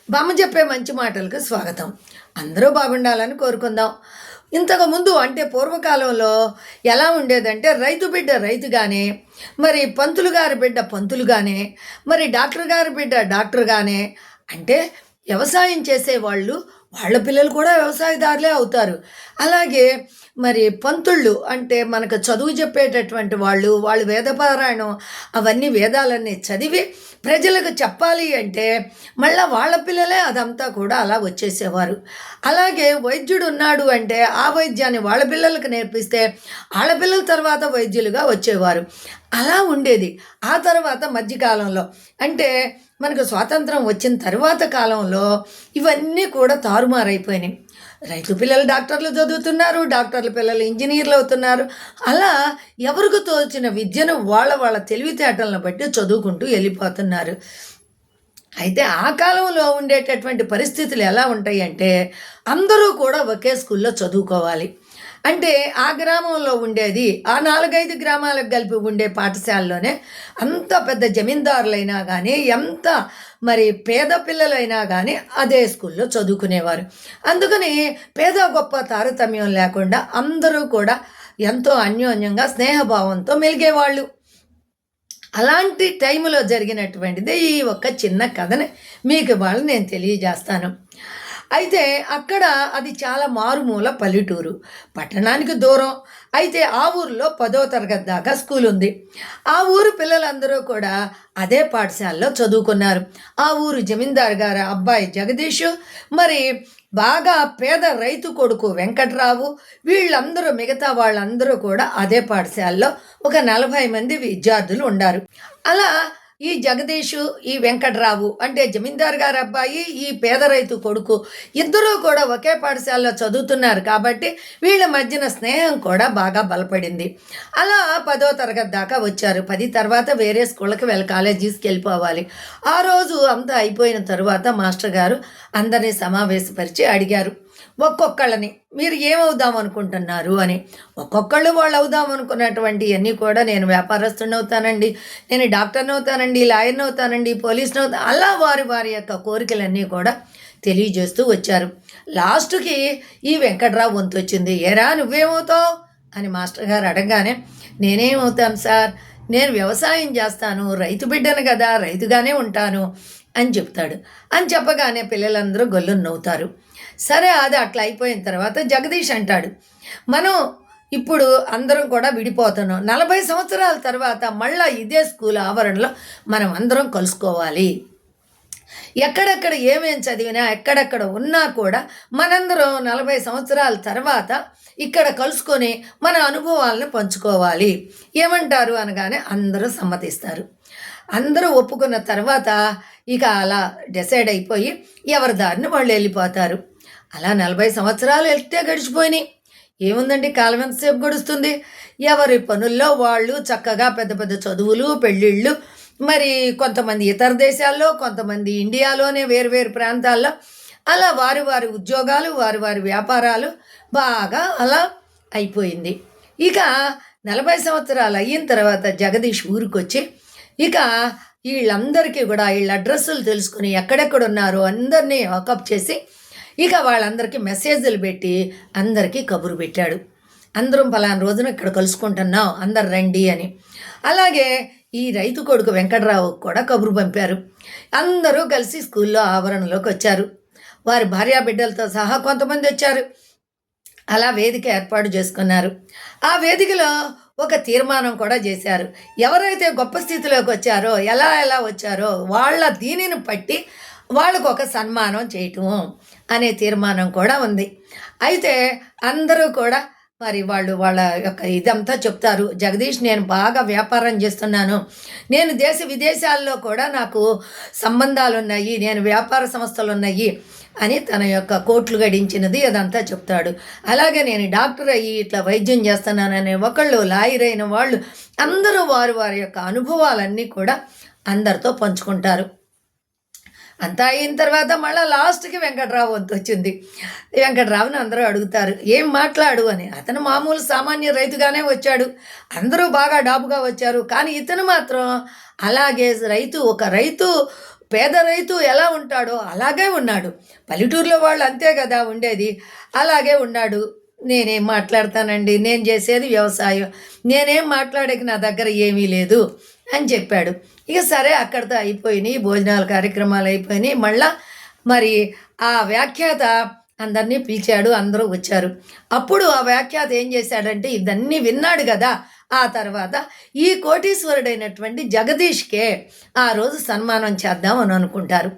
బామ్మ చెప్పే మంచి మాటలకు స్వాగతం. అందరూ బాగుండాలని కోరుకుందాం. ఇంతకుముందు అంటే పూర్వకాలంలో ఎలా ఉండేదంటే రైతు బిడ్డ రైతుగానే, మరి పంతులు గారి బిడ్డ పంతులుగానే, మరి డాక్టర్ గారి బిడ్డ డాక్టర్గానే, అంటే వ్యవసాయం చేసేవాళ్ళు వాళ్ళ పిల్లలు కూడా వ్యవసాయదారులే అవుతారు. అలాగే మరి పంతుళ్ళు అంటే మనకు చదువు చెప్పేటటువంటి వాళ్ళు వేదపారాయణం అవన్నీ వేదాలన్నీ చదివి ప్రజలకు చెప్పాలి అంటే మళ్ళీ వాళ్ళ పిల్లలే అదంతా కూడా అలా వచ్చేసేవారు. అలాగే వైద్యుడు ఉన్నాడు అంటే ఆ వైద్యాన్ని వాళ్ళ పిల్లలకు నేర్పిస్తే వాళ్ళ పిల్లల తర్వాత వైద్యులుగా వచ్చేవారు. అలా ఉండేది. ఆ తర్వాత మధ్యకాలంలో అంటే మనకు స్వాతంత్రం వచ్చిన తర్వాత కాలంలో ఇవన్నీ కూడా తారుమారైపోయినాయి. రైతు పిల్లలు డాక్టర్లు చదువుతున్నారు, డాక్టర్ల పిల్లలు ఇంజనీర్లు అవుతున్నారు. అలా ఎవరికి తోచిన విద్యను వాళ్ళ తెలివితేటలను బట్టి చదువుకుంటూ వెళ్ళిపోతున్నారు. అయితే ఆ కాలంలో ఉండేటటువంటి పరిస్థితులు ఎలా ఉంటాయి అంటే అందరూ కూడా ఒకే స్కూల్లో చదువుకోవాలి. అంటే ఆ గ్రామంలో ఉండేది ఆ 4-5 గ్రామాలకు కలిపి ఉండే పాఠశాలలోనే అంత పెద్ద జమీందారులైనా కానీ ఎంత మరి పేద పిల్లలైనా కానీ అదే స్కూల్లో చదువుకునేవారు. అందుకని పేద గొప్ప తారతమ్యం లేకుండా అందరూ కూడా ఎంతో అన్యోన్యంగా స్నేహభావంతో మెలిగేవాళ్ళు. అలాంటి టైంలో జరిగినటువంటిది ఈ ఒక్క చిన్న కథని మీకు ఇవాళ నేను తెలియజేస్తాను. అయితే అక్కడ అది చాలా మారుమూల పల్లెటూరు, పట్టణానికి దూరం. అయితే ఆ ఊరిలో 10వ తరగతి దాకా స్కూల్ ఉంది. ఆ ఊరు పిల్లలందరూ కూడా అదే పాఠశాలలో చదువుకున్నారు. ఆ ఊరు జమీందారు గారి అబ్బాయి జగదీషు, మరి బాగా పేద రైతు కొడుకు వెంకట్రావు, వీళ్ళందరూ మిగతా వాళ్ళందరూ కూడా అదే పాఠశాలలో ఒక 40 మంది విద్యార్థులు ఉండారు. అలా ఈ జగదీషు, ఈ వెంకట్రావు అంటే జమీందారు గారి అబ్బాయి, ఈ పేద రైతు కొడుకు ఇద్దరూ కూడా ఒకే పాఠశాలలో చదువుతున్నారు కాబట్టి వీళ్ళ మధ్యన స్నేహం కూడా బాగా బలపడింది. అలా 10వ తరగతి దాకా వచ్చారు. 10 తర్వాత వేరే స్కూళ్ళకి కాలేజీస్కి వెళ్ళిపోవాలి. ఆ రోజు అంతా అయిపోయిన తర్వాత మాస్టర్ గారు అందరినీ సమావేశపరిచి అడిగారు ఒక్కొక్కళ్ళని, మీరు ఏమవుదాం అనుకుంటున్నారు అని. ఒక్కొక్కళ్ళు వాళ్ళు అవుదాం అనుకున్నటువంటి అన్నీ కూడా నేను వ్యాపారస్తుని అవుతానండి, నేను డాక్టర్ని అవుతానండి, లాయర్ని అవుతానండి, పోలీస్ని అవుతాను, అలా వారి యొక్క కోరికలన్నీ కూడా తెలియజేస్తూ వచ్చారు. లాస్ట్కి ఈ వెంకట్రావు వంతు వచ్చింది. ఏరా నువ్వేమవుతావు అని మాస్టర్ గారు అడగగానే, నేనేమవుతాను సార్, నేను వ్యవసాయం చేస్తాను, రైతు బిడ్డను కదా, రైతుగానే ఉంటాను అని చెప్తాడు. అని చెప్పగానే పిల్లలందరూ గొల్లు నవ్వుతారు. సరే అది అట్లా అయిపోయిన తర్వాత జగదీష్ అంటాడు, మనం ఇప్పుడు అందరం కూడా విడిపోతున్నాం, 40 సంవత్సరాల తర్వాత మళ్ళీ ఇదే స్కూల్ ఆవరణలో మనం అందరం కలుసుకోవాలి. ఎక్కడెక్కడ ఏమేం చదివినా ఎక్కడెక్కడ ఉన్నా కూడా మనందరం 40 సంవత్సరాల తర్వాత ఇక్కడ కలుసుకొని మన అనుభవాలను పంచుకోవాలి, ఏమంటారు అనగానే అందరూ సమ్మతిస్తారు. అందరూ ఒప్పుకున్న తర్వాత ఇక అలా డిసైడ్ అయిపోయి ఎవరి దారిని వాళ్ళు వెళ్ళిపోతారు. అలా 40 సంవత్సరాలు వెళ్తే గడిచిపోయినాయి. ఏముందండి, కాలం ఎంతసేపు గడుస్తుంది. ఎవరి పనుల్లో వాళ్ళు చక్కగా పెద్ద పెద్ద చదువులు, పెళ్ళిళ్ళు, మరి కొంతమంది ఇతర దేశాల్లో, కొంతమంది ఇండియాలోనే వేరు ప్రాంతాల్లో అలా వారి ఉద్యోగాలు, వారి వ్యాపారాలు బాగా అలా అయిపోయింది. ఇక 40 సంవత్సరాలు అయిన తర్వాత జగదీష్ ఊరికొచ్చి ఇక వీళ్ళందరికీ కూడా వీళ్ళ అడ్రస్సులు తెలుసుకుని ఎక్కడెక్కడ ఉన్నారో అందరినీ వాకప్ చేసి ఇక వాళ్ళందరికీ మెసేజ్లు పెట్టి అందరికీ కబురు పెట్టాడు. అందరం పలానా రోజున ఇక్కడ కలుసుకుంటున్నాం, అందరు రండి అని. అలాగే ఈ రైతు కొడుకు వెంకట్రావు కూడా కబురు పంపారు. అందరూ కలిసి స్కూల్లో ఆవరణలోకి వచ్చారు. వారి భార్యాబిడ్డలతో సహా కొంతమంది వచ్చారు. అలా వేదిక ఏర్పాటు చేసుకున్నారు. ఆ వేదికలో ఒక తీర్మానం కూడా చేశారు. ఎవరైతే గొప్ప స్థితిలోకి వచ్చారో, ఎలా వచ్చారో వాళ్ళ దీనిని బట్టి వాళ్ళకు ఒక సన్మానం చేయటం అనే తీర్మానం కూడా ఉంది. అయితే అందరూ కూడా మరి వాళ్ళ యొక్క ఇదంతా చెప్తారు. జగదీష్, నేను బాగా వ్యాపారం చేస్తున్నాను, నేను దేశ విదేశాల్లో కూడా నాకు సంబంధాలు ఉన్నాయి, నేను వ్యాపార సంస్థలు ఉన్నాయి అని తన యొక్క కోట్లు గడించినది అదంతా చెప్తాడు. అలాగే నేను డాక్టర్ అయ్యి ఇట్లా వైద్యం చేస్తున్నాననే ఒకళ్ళు, లాయర్ అయిన వాళ్ళు అందరూ వారి యొక్క అనుభవాలన్నీ కూడా అందరితో పంచుకుంటారు. అంతా అయిన తర్వాత మళ్ళీ లాస్ట్కి వెంకట్రావు వంతు వచ్చింది. వెంకట్రావుని అందరూ అడుగుతారు, ఏం మాట్లాడు అని. అతను మామూలు సామాన్య రైతుగానే వచ్చాడు, అందరూ బాగా డాబుగా వచ్చారు, కానీ ఇతను మాత్రం అలాగే ఒక రైతు పేద రైతు ఎలా ఉంటాడో అలాగే ఉన్నాడు. పల్లెటూరులో వాళ్ళు అంతే కదా ఉండేది, అలాగే ఉన్నాడు. నేనేం మాట్లాడతానండి, నేను చేసేది వ్యవసాయం, నేనేం మాట్లాడేకి నా దగ్గర ఏమీ లేదు అని చెప్పాడు. ఇక సరే అక్కడితో అయిపోయినాయి, భోజనాల కార్యక్రమాలు అయిపోయినాయి. మళ్ళా మరి ఆ వ్యాఖ్యాత అందరినీ పిలిచాడు, అందరూ వచ్చారు. అప్పుడు ఆ వ్యాఖ్యాత ఏం చేశాడంటే ఇదన్నీ విన్నాడు కదా, ఆ తర్వాత ఈ కోటీశ్వరుడైనటువంటి జగదీష్కే ఆ రోజు సన్మానం చేద్దాం అని అనుకుంటారు.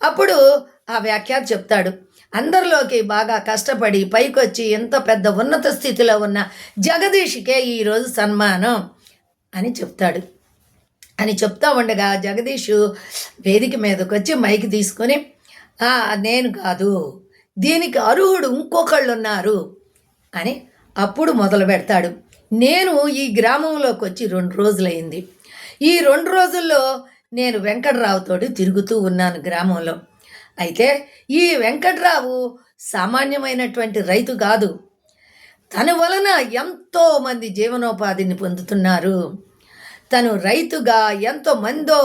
అప్పుడు ఆ వ్యాఖ్యాత చెప్తాడు, అందరిలోకి బాగా కష్టపడి పైకొచ్చి ఎంత పెద్ద ఉన్నత స్థితిలో ఉన్న జగదీష్కే ఈరోజు సన్మానం అని చెప్తాడు. అని చెప్తా ఉండగా జగదీషు వేదిక మీదకి వచ్చి మైక్ తీసుకొని, నేను కాదు, దీనికి అర్హుడు ఇంకొకళ్ళు ఉన్నారు అని అప్పుడు మొదలు పెడతాడు. నేను ఈ గ్రామంలోకి వచ్చి 2 రోజులైంది. ఈ 2 రోజుల్లో నేను వెంకట్రావుతోటి తిరుగుతూ ఉన్నాను గ్రామంలో. అయితే ఈ వెంకట్రావు సామాన్యమైనటువంటి రైతు కాదు. తన వలన ఎంతోమంది జీవనోపాధిని పొందుతున్నారు. తను రైతుగా ఎంతోమందో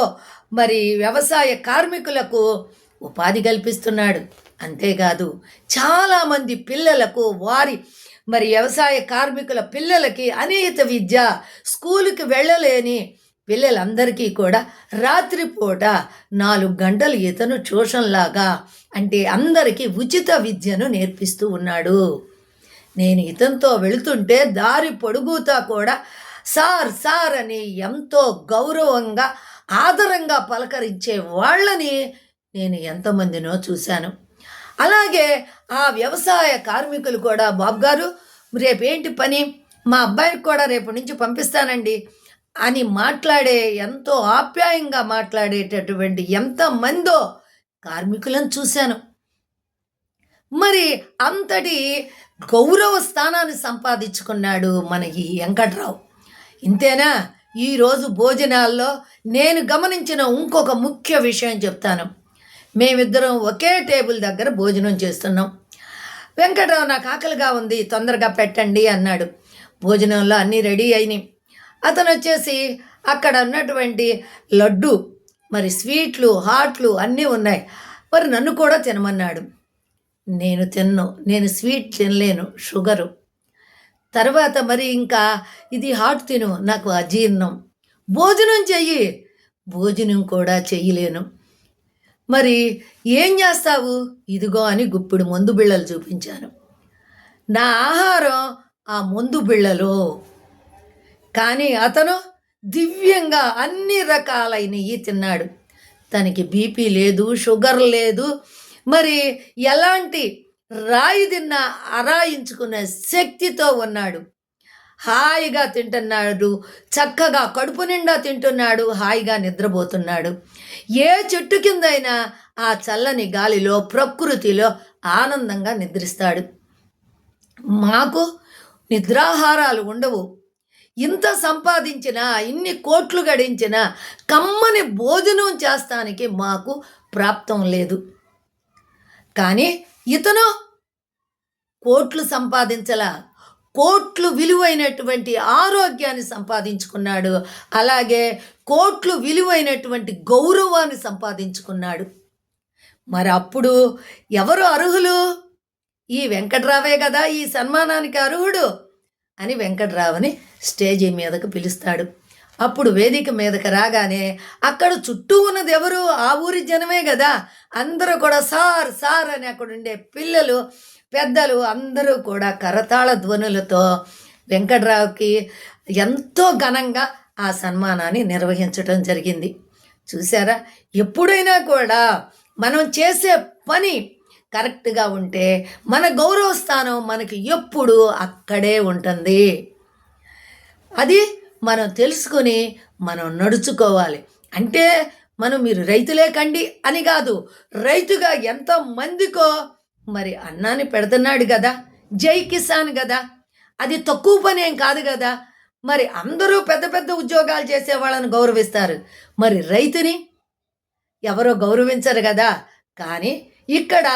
మరి వ్యవసాయ కార్మికులకు ఉపాధి కల్పిస్తున్నాడు. అంతేకాదు చాలామంది పిల్లలకు వారి మరి వ్యవసాయ కార్మికుల పిల్లలకి అనియత విద్య, స్కూలుకి వెళ్ళలేని పిల్లలందరికీ కూడా రాత్రిపూట 4 గంటలు ఇతను ట్యూషన్లాగా అంటే అందరికీ ఉచిత విద్యను నేర్పిస్తూ ఉన్నాడు. నేను ఇతనితో వెళుతుంటే దారి పొడుగుతా కూడా సార్ సార్ అని ఎంతో గౌరవంగా ఆదరంగా పలకరించే వాళ్ళని నేను ఎంతమందినో చూశాను. అలాగే ఆ వ్యవసాయ కార్మికులు కూడా, బాబు గారు రేపేంటి పని, మా అబ్బాయికి కూడా రేపు నుంచి పంపిస్తానండి అని మాట్లాడే, ఎంతో ఆప్యాయంగా మాట్లాడేటటువంటి ఎంతమందో కార్మికులను చూశాను. మరి అంతటి గౌరవ స్థానాన్ని సంపాదించుకున్నాడు మన ఈ వెంకట్రావు. ఇంతేనా? ఈరోజు భోజనాల్లో నేను గమనించిన ఇంకొక ముఖ్య విషయం చెప్తాను. మేమిద్దరం ఒకే టేబుల్ దగ్గర భోజనం చేస్తున్నాం. వెంకట్రావు నాకు ఆకలిగా ఉంది, తొందరగా పెట్టండి అన్నాడు. భోజనంలో అన్నీ రెడీ అయినాయి. అతను వచ్చేసి అక్కడ ఉన్నటువంటి లడ్డు మరి స్వీట్లు హాట్లు అన్నీ ఉన్నాయి. మరి నన్ను కూడా తినమన్నాడు. నేను స్వీట్ తినలేను, షుగరు. తర్వాత మరి ఇంకా ఇది హాట్ తిను, నాకు అజీర్ణం. భోజనం చెయ్యి, భోజనం కూడా చెయ్యలేను. మరి ఏం చేస్తావు, ఇదిగో అని గుప్పిడి మందు బిళ్ళలు చూపించాను. నా ఆహారం ఆ మందు బిళ్ళలో. కానీ అతను దివ్యంగా అన్ని రకాలైనవి తిన్నాడు. తనకి బీపీ లేదు, షుగర్ లేదు, మరి ఎలాంటి రాయి తిన్న అరాయించుకునే శక్తితో ఉన్నాడు. హాయిగా తింటున్నాడు, చక్కగా కడుపు నిండా తింటున్నాడు, హాయిగా నిద్రపోతున్నాడు. ఏ చెట్టు కిందైనా ఆ చల్లని గాలిలో ప్రకృతిలో ఆనందంగా నిద్రిస్తాడు. మాకు నిద్రాహారాలు ఉండవు. ఇంత సంపాదించినా, ఇన్ని కోట్లు గడించినా కమ్మని భోజనం చేస్తానికి మాకు ప్రాప్తం లేదు. కానీ ఇతను కోట్లు సంపాదించలా, కోట్లు విలువైనటువంటి ఆరోగ్యాన్ని సంపాదించుకున్నాడు. అలాగే కోట్లు విలువైనటువంటి గౌరవాన్ని సంపాదించుకున్నాడు. మరి అప్పుడు ఎవరు అర్హులు? ఈ వెంకట్రావే కదా ఈ సన్మానానికి అర్హుడు అని వెంకట్రావుని స్టేజీ మీదకు పిలుస్తాడు. అప్పుడు వేదిక మీదకి రాగానే అక్కడ చుట్టూ ఉన్నది ఎవరు? ఆ ఊరి జనమే కదా. అందరూ కూడా సార్ సార్ అని అక్కడ ఉండే పిల్లలు పెద్దలు అందరూ కూడా కరతాళ ధ్వనులతో వెంకట్రావుకి ఎంతో ఘనంగా ఆ సన్మానాన్ని నిర్వహించడం జరిగింది. చూసారా, ఎప్పుడైనా కూడా మనం చేసే పని కరెక్ట్గా ఉంటే మన గౌరవ స్థానం మనకి ఎప్పుడు అక్కడే ఉంటుంది. అది మనం తెలుసుకొని మనం నడుచుకోవాలి. అంటే మీరు రైతులే కండి అని కాదు, రైతుగా ఎంతమందికో మరి అన్నాన్ని పెడుతున్నాడు కదా, జై కిసాన్ కదా, అది తక్కువ పని ఏం కాదు కదా. మరి అందరూ పెద్ద పెద్ద ఉద్యోగాలు చేసే వాళ్ళని గౌరవిస్తారు, మరి రైతుని ఎవరో గౌరవించరు కదా. కానీ ఇక్కడ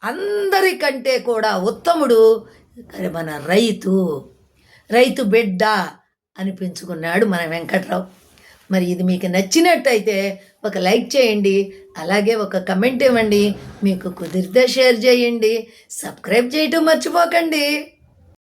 అందరికంటే కూడా ఉత్తముడు మన రైతు బిడ్డ అనిపించుకున్నాడు మన వెంకట్రావు. మరి ఇది మీకు నచ్చినట్టయితే ఒక లైక్ చేయండి, అలాగే ఒక కమెంట్ ఇవ్వండి, మీకు కుదిరితే షేర్ చేయండి, సబ్స్క్రైబ్ చేయటం మర్చిపోకండి.